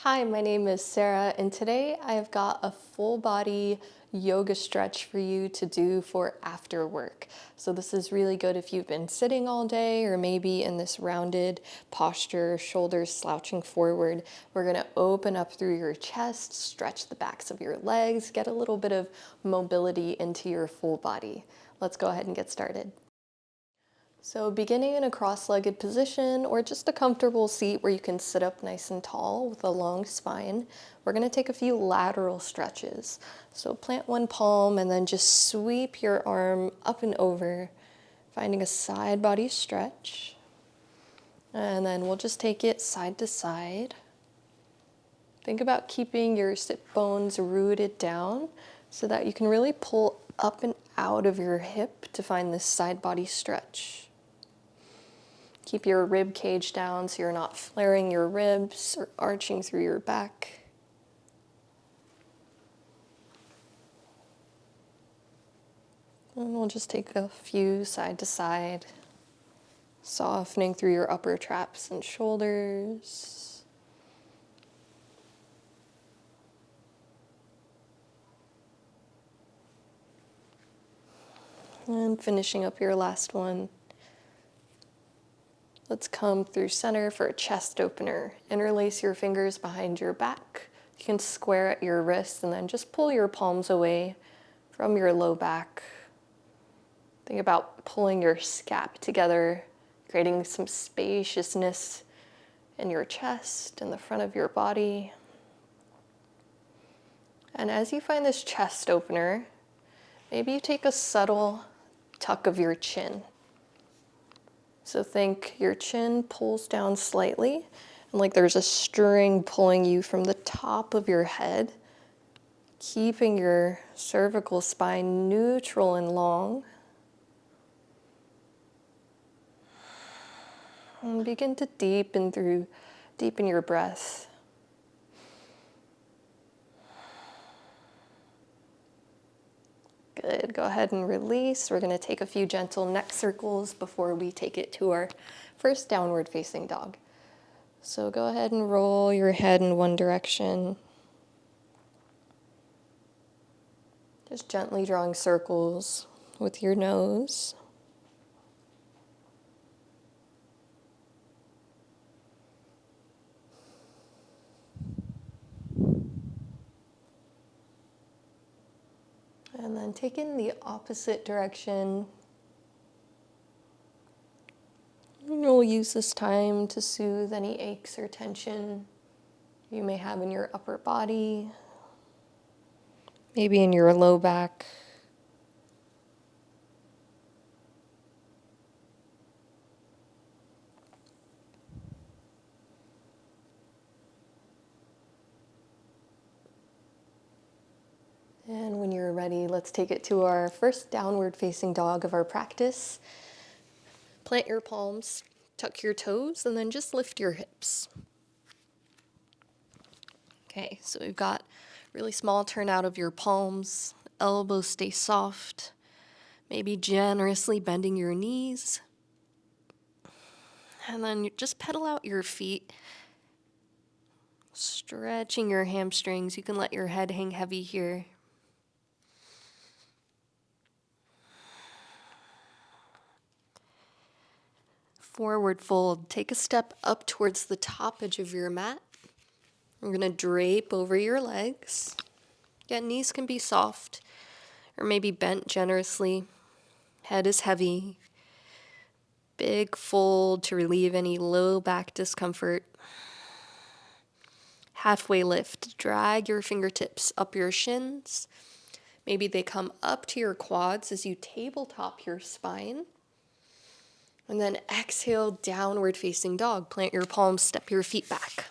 Hi, my name is Sarah, and today I've got a full body yoga stretch for you to do for after work. So this is really good if you've been sitting all day or maybe in this rounded posture, shoulders slouching forward. We're gonna open up through your chest, stretch the backs of your legs, get a little bit of mobility into your full body. Let's go ahead and get started. So beginning in a cross-legged position or just a comfortable seat where you can sit up nice and tall with a long spine, we're going to take a few lateral stretches. So plant one palm and then just sweep your arm up and over, finding a side body stretch. And then we'll just take it side to side. Think about keeping your sit bones rooted down so that you can really pull up and out of your hip to find this side body stretch. Keep your rib cage down so you're not flaring your ribs or arching through your back. And we'll just take a few side to side, softening through your upper traps and shoulders. And finishing up your last one. Let's come through center for a chest opener. Interlace your fingers behind your back. You can square at your wrists and then just pull your palms away from your low back. Think about pulling your scap together, creating some spaciousness in your chest and the front of your body. And as you find this chest opener, maybe you take a subtle tuck of your chin. So think your chin pulls down slightly, and like there's a string pulling you from the top of your head, keeping your cervical spine neutral and long. And begin to deepen your breath. Good, go ahead and release. We're gonna take a few gentle neck circles before we take it to our first downward facing dog. So go ahead and roll your head in one direction. Just gently drawing circles with your nose. And then take in the opposite direction. And we'll use this time to soothe any aches or tension you may have in your upper body, maybe in your low back. And when you're ready, let's take it to our first downward facing dog of our practice. Plant your palms, tuck your toes, and then just lift your hips. Okay, so we've got really small turnout of your palms, elbows stay soft, maybe generously bending your knees. And then you just pedal out your feet, stretching your hamstrings. You can let your head hang heavy here. Forward fold. Take a step up towards the top edge of your mat. We're going to drape over your legs. Yeah, knees can be soft or maybe bent generously. Head is heavy. Big fold to relieve any low back discomfort. Halfway lift. Drag your fingertips up your shins. Maybe they come up to your quads as you tabletop your spine. And then exhale, downward facing dog. Plant your palms, step your feet back.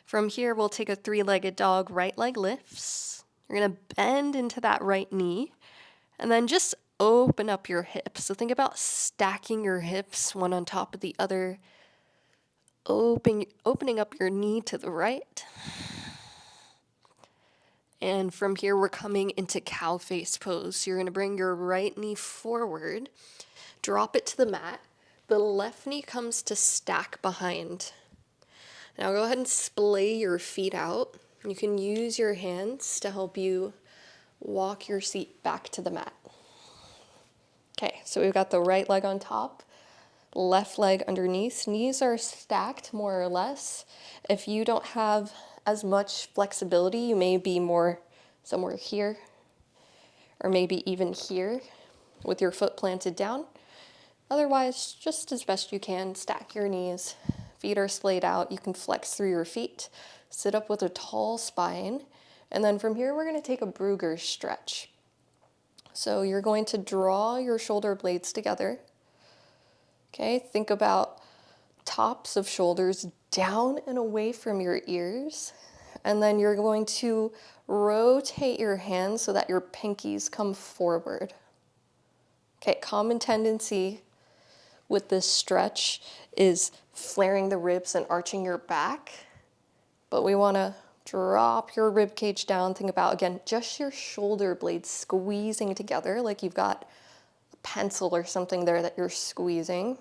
From here, we'll take a three-legged dog, right leg lifts. You're gonna bend into that right knee and then just open up your hips. So think about stacking your hips one on top of the other, opening up your knee to the right. And from here, we're coming into cow face pose. So you're gonna bring your right knee forward, drop it to the mat. The left knee comes to stack behind. Now go ahead and splay your feet out. You can use your hands to help you walk your seat back to the mat. Okay, so we've got the right leg on top, left leg underneath. Knees are stacked more or less. If you don't have as much flexibility, you may be more somewhere here, or maybe even here with your foot planted down. Otherwise, just as best you can, stack your knees. Feet are splayed out. You can flex through your feet. Sit up with a tall spine. And then from here, we're going to take a Brugger stretch. So you're going to draw your shoulder blades together. Okay, think about tops of shoulders down and away from your ears. And then you're going to rotate your hands so that your pinkies come forward. Okay, common tendency with this stretch is flaring the ribs and arching your back. But we want to drop your rib cage down. Think about, again, just your shoulder blades squeezing together like you've got a pencil or something there that you're squeezing.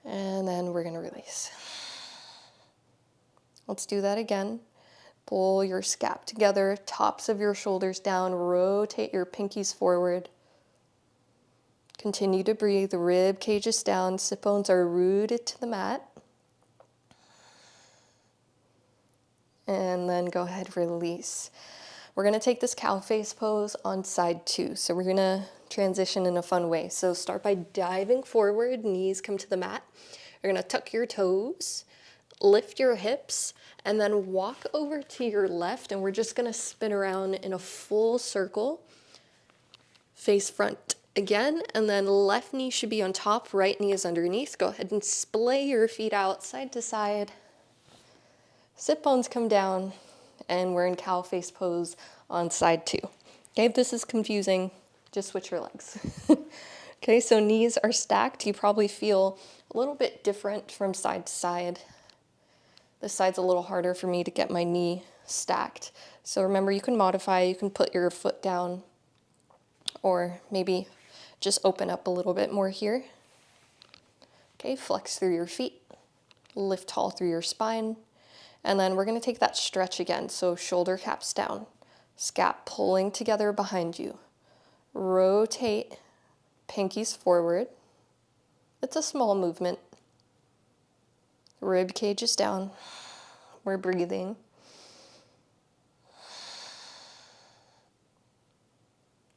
And then we're going to release. Let's do that again. Pull your scap together, tops of your shoulders down, rotate your pinkies forward. Continue to breathe, the rib cage is down, sit bones are rooted to the mat. And then go ahead, release. We're gonna take this cow face pose on side 2. So we're gonna transition in a fun way. So start by diving forward, knees come to the mat. You're gonna tuck your toes, lift your hips, and then walk over to your left, and we're just gonna spin around in a full circle, face front again, and then left knee should be on top, right knee is underneath. Go ahead and splay your feet out side to side. Sit bones come down, and we're in cow face pose on side 2. Okay, if this is confusing, just switch your legs. Okay, so knees are stacked. You probably feel a little bit different from side to side. This side's a little harder for me to get my knee stacked. So remember, you can modify, you can put your foot down, or maybe just open up a little bit more here. Okay, flex through your feet, lift tall through your spine. And then we're going to take that stretch again. So shoulder caps down, scap pulling together behind you. Rotate, pinkies forward. It's a small movement. Rib cage is down. We're breathing.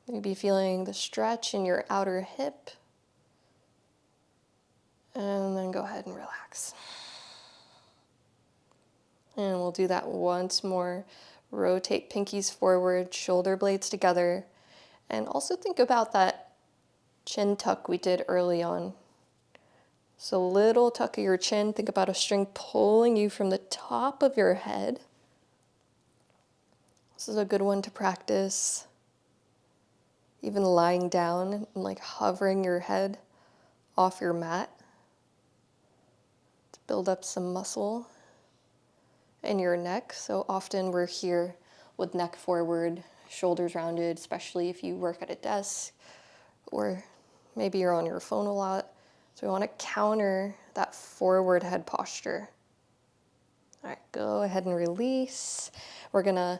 Maybe feeling the stretch in your outer hip. And then go ahead and relax. And we'll do that once more. Rotate pinkies forward, shoulder blades together. And also think about that chin tuck we did early on. So little tuck of your chin. Think about a string pulling you from the top of your head. This is a good one to practice. Even lying down and like hovering your head off your mat to build up some muscle in your neck. So often we're here with neck forward, shoulders rounded, especially if you work at a desk or maybe you're on your phone a lot. So we want to counter that forward head posture. All right, go ahead and release. We're gonna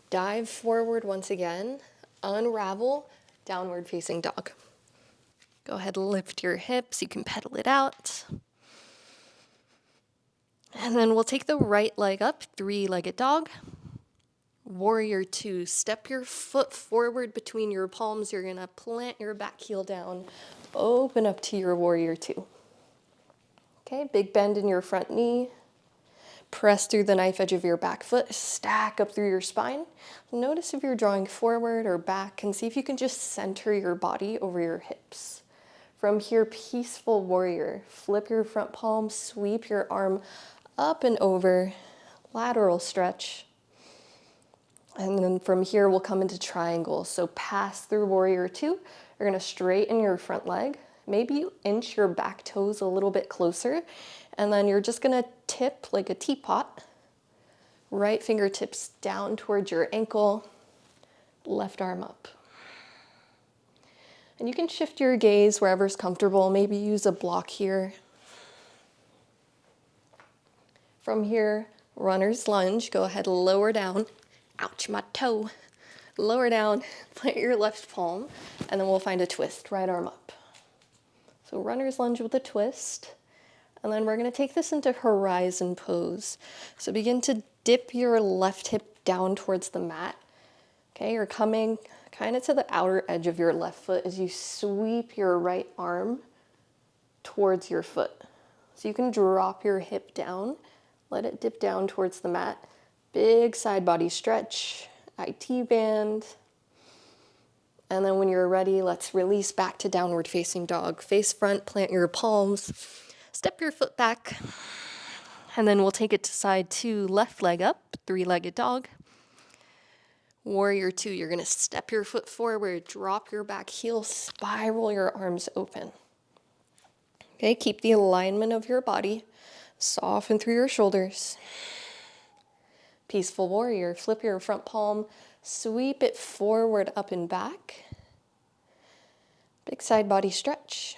dive forward once again, unravel, downward facing dog. Go ahead and lift your hips, you can pedal it out. And then we'll take the right leg up, 3-legged dog. Warrior 2, step your foot forward between your palms. You're gonna plant your back heel down, open up to your warrior 2. Okay, big bend in your front knee. Press through the knife edge of your back foot, stack up through your spine. Notice if you're drawing forward or back, and see if you can just center your body over your hips. From here, peaceful warrior. Flip your front palm, sweep your arm up and over, lateral stretch. And then from here, we'll come into triangle. So pass through warrior 2. You're gonna straighten your front leg. Maybe you inch your back toes a little bit closer. And then you're just gonna tip like a teapot. Right fingertips down towards your ankle, left arm up. And you can shift your gaze wherever's comfortable. Maybe use a block here. From here, runner's lunge, go ahead, lower down. Ouch, my toe. Lower down, plant your left palm, and then we'll find a twist, right arm up. So runner's lunge with a twist, and then we're gonna take this into horizon pose. So begin to dip your left hip down towards the mat. Okay, you're coming kind of to the outer edge of your left foot as you sweep your right arm towards your foot. So you can drop your hip down, let it dip down towards the mat. Big side body stretch, IT band. And then when you're ready, let's release back to downward facing dog. Face front, plant your palms, step your foot back. And then we'll take it to side 2, left leg up, 3-legged dog. Warrior 2, you're gonna step your foot forward, drop your back heel, spiral your arms open. Okay, keep the alignment of your body, soften through your shoulders. Peaceful warrior, flip your front palm, sweep it forward, up and back. Big side body stretch.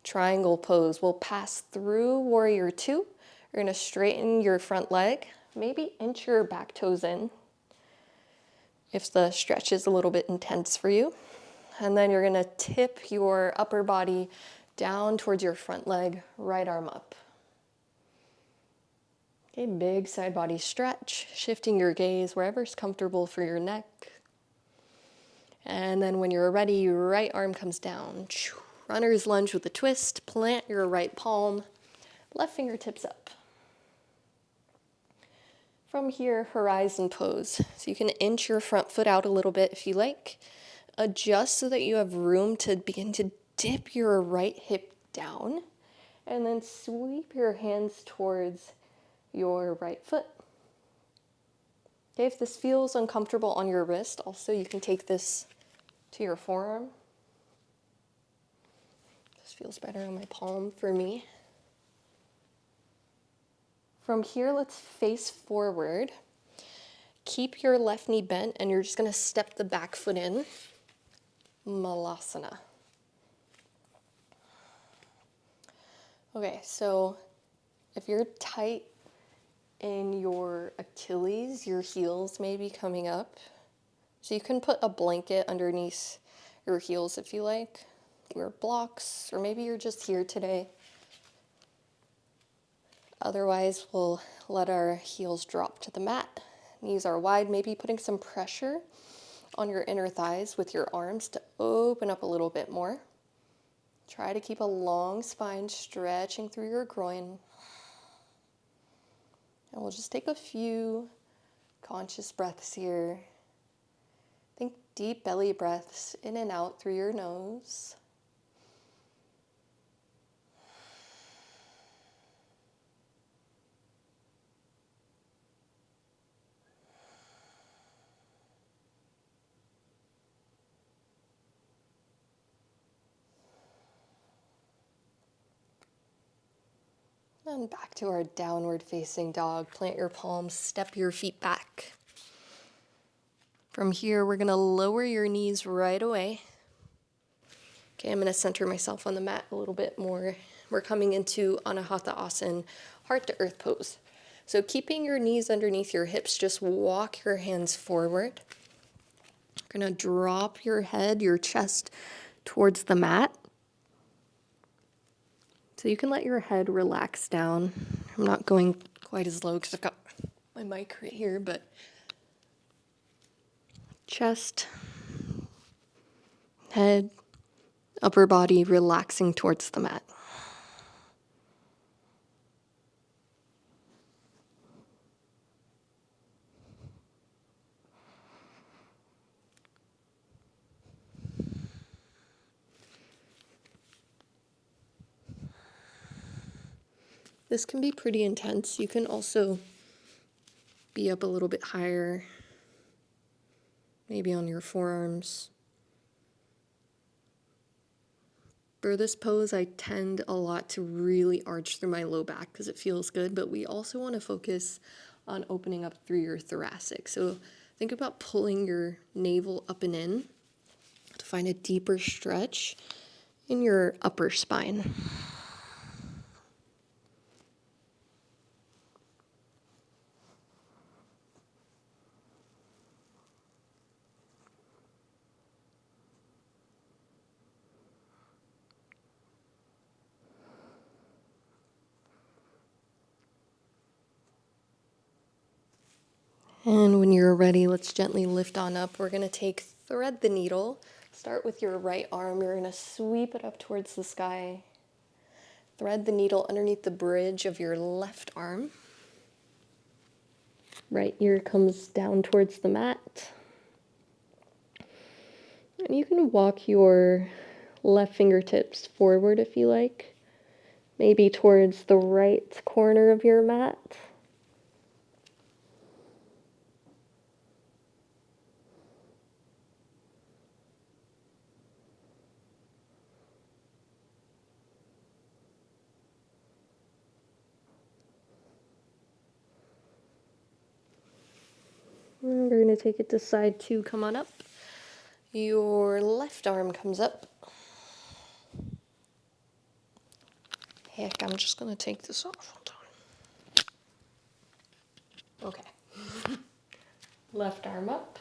Triangle pose, we'll pass through warrior 2. You're gonna straighten your front leg, maybe inch your back toes in if the stretch is a little bit intense for you. And then you're gonna tip your upper body down towards your front leg, right arm up. Okay, big side body stretch, shifting your gaze wherever's comfortable for your neck. And then when you're ready, your right arm comes down. Runner's lunge with a twist, plant your right palm, left fingertips up. From here, horizon pose. So you can inch your front foot out a little bit if you like. Adjust so that you have room to begin to dip your right hip down, and then sweep your hands towards your right foot. Okay, if this feels uncomfortable on your wrist, also you can take this to your forearm. This feels better on my palm for me. From here, let's face forward. Keep your left knee bent, and you're just gonna step the back foot in. Malasana. Okay, so if you're tight in your Achilles, your heels may be coming up. So you can put a blanket underneath your heels if you like. Wear blocks, or maybe you're just here today. Otherwise, we'll let our heels drop to the mat. Knees are wide, maybe putting some pressure on your inner thighs with your arms to open up a little bit more. Try to keep a long spine stretching through your groin. And we'll just take a few conscious breaths here. Think deep belly breaths in and out through your nose. And back to our downward facing dog. Plant your palms, step your feet back. From here, we're gonna lower your knees right away. Okay, I'm gonna center myself on the mat a little bit more. We're coming into Anahata Asana, heart to earth pose. So keeping your knees underneath your hips, just walk your hands forward. You're gonna drop your head, your chest towards the mat. So you can let your head relax down. I'm not going quite as low because I've got my mic right here, but chest, head, upper body relaxing towards the mat. This can be pretty intense. You can also be up a little bit higher, maybe on your forearms. For this pose, I tend a lot to really arch through my low back because it feels good, but we also want to focus on opening up through your thoracic. So think about pulling your navel up and in to find a deeper stretch in your upper spine. And when you're ready, let's gently lift on up. We're going to thread the needle. Start with your right arm. You're going to sweep it up towards the sky. Thread the needle underneath the bridge of your left arm. Right ear comes down towards the mat. And you can walk your left fingertips forward if you like, maybe towards the right corner of your mat. And we're going to take it to side 2. Come on up. Your left arm comes up. Heck, I'm just going to take this off. Hold on. Okay. Left arm up.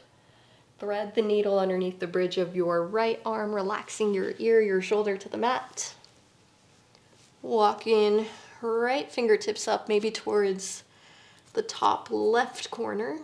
Thread the needle underneath the bridge of your right arm, relaxing your ear, your shoulder to the mat. Walking right fingertips up, maybe towards the top left corner.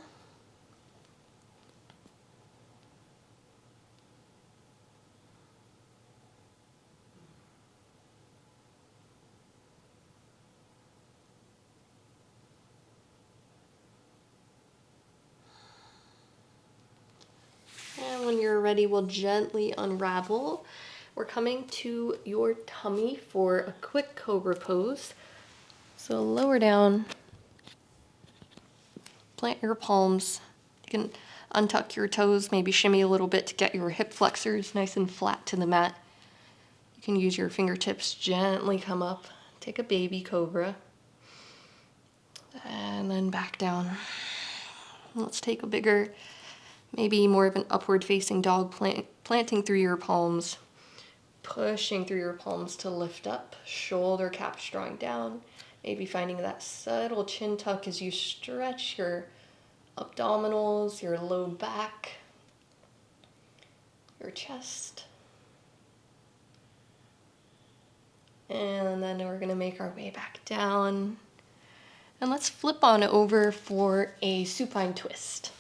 And when you're ready, we'll gently unravel. We're coming to your tummy for a quick Cobra pose. So lower down, plant your palms. You can untuck your toes, maybe shimmy a little bit to get your hip flexors nice and flat to the mat. You can use your fingertips, gently come up, take a baby Cobra, and then back down. Let's take a bigger, maybe more of an upward facing dog, planting through your palms, pushing through your palms to lift up, shoulder caps drawing down, maybe finding that subtle chin tuck as you stretch your abdominals, your low back, your chest. And then we're going to make our way back down. And let's flip on over for a supine twist.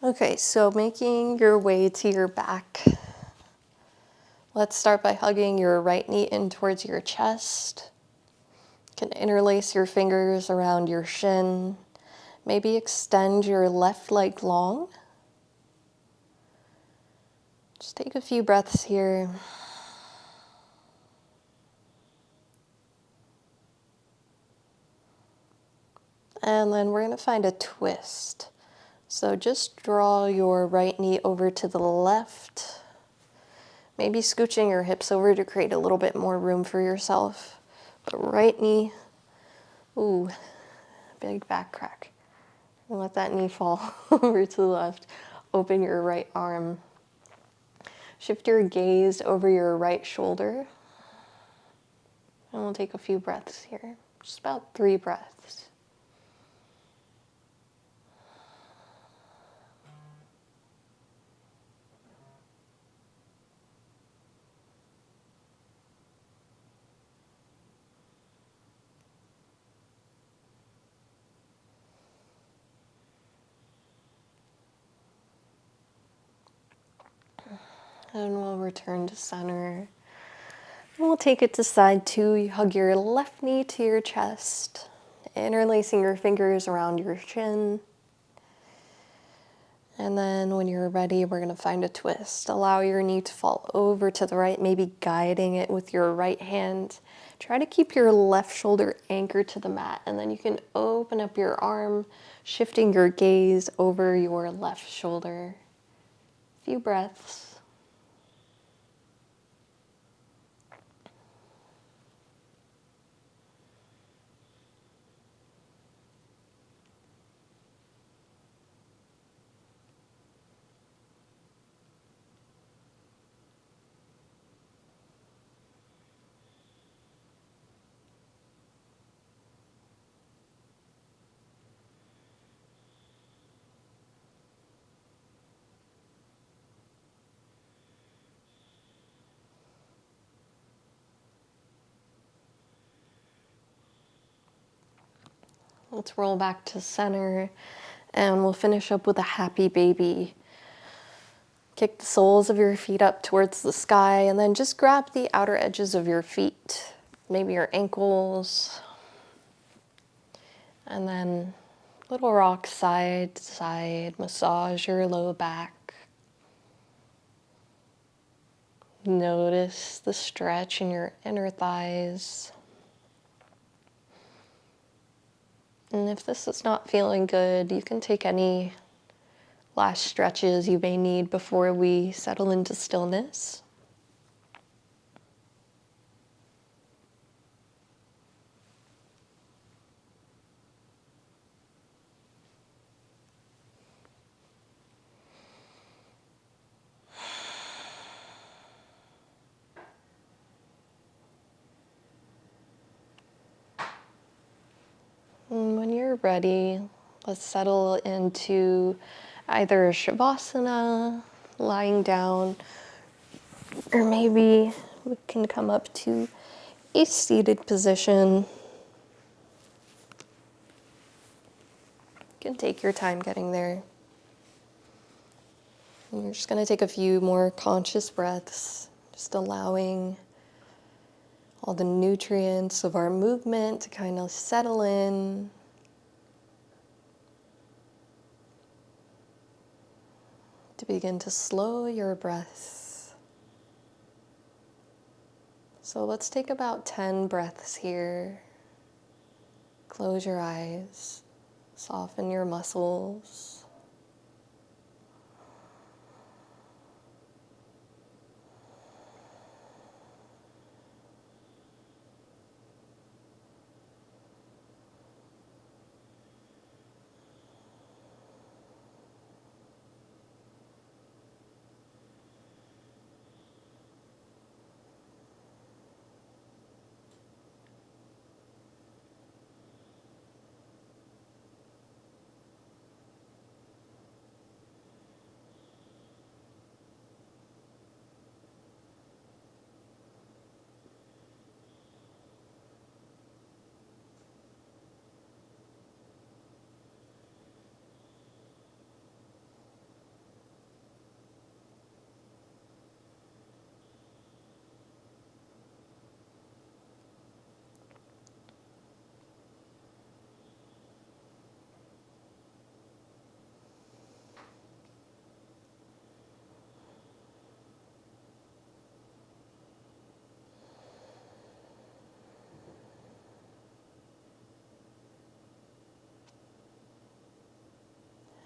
Okay, so making your way to your back. Let's start by hugging your right knee in towards your chest. You can interlace your fingers around your shin. Maybe extend your left leg long. Just take a few breaths here. And then we're going to find a twist. So just draw your right knee over to the left. Maybe scooching your hips over to create a little bit more room for yourself. But right knee, ooh, big back crack. And let that knee fall over to the left. Open your right arm. Shift your gaze over your right shoulder. And we'll take a few breaths here. Just about 3 breaths. And we'll return to center. And we'll take it to side 2. You hug your left knee to your chest, interlacing your fingers around your chin. And then when you're ready, we're going to find a twist. Allow your knee to fall over to the right, maybe guiding it with your right hand. Try to keep your left shoulder anchored to the mat, and then you can open up your arm, shifting your gaze over your left shoulder. A few breaths. Let's roll back to center. And we'll finish up with a happy baby. Kick the soles of your feet up towards the sky and then just grab the outer edges of your feet, maybe your ankles. And then little rock side to side, massage your low back. Notice the stretch in your inner thighs. And if this is not feeling good, you can take any last stretches you may need before we settle into stillness. And when you're ready, let's settle into either a Shavasana, lying down, or maybe we can come up to a seated position. You can take your time getting there. And you're just going to take a few more conscious breaths, just allowing all the nutrients of our movement to kind of settle in. To begin to slow your breath. So let's take about 10 breaths here. Close your eyes, soften your muscles.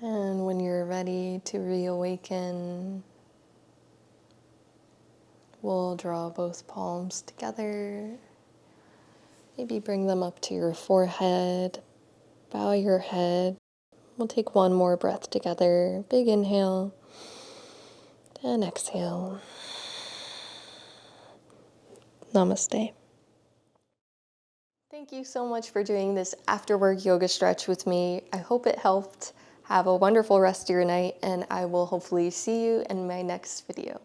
And when you're ready to reawaken, we'll draw both palms together. Maybe bring them up to your forehead, bow your head. We'll take one more breath together. Big inhale and exhale. Namaste. Thank you so much for doing this after work yoga stretch with me. I hope it helped. Have a wonderful rest of your night, and I will hopefully see you in my next video.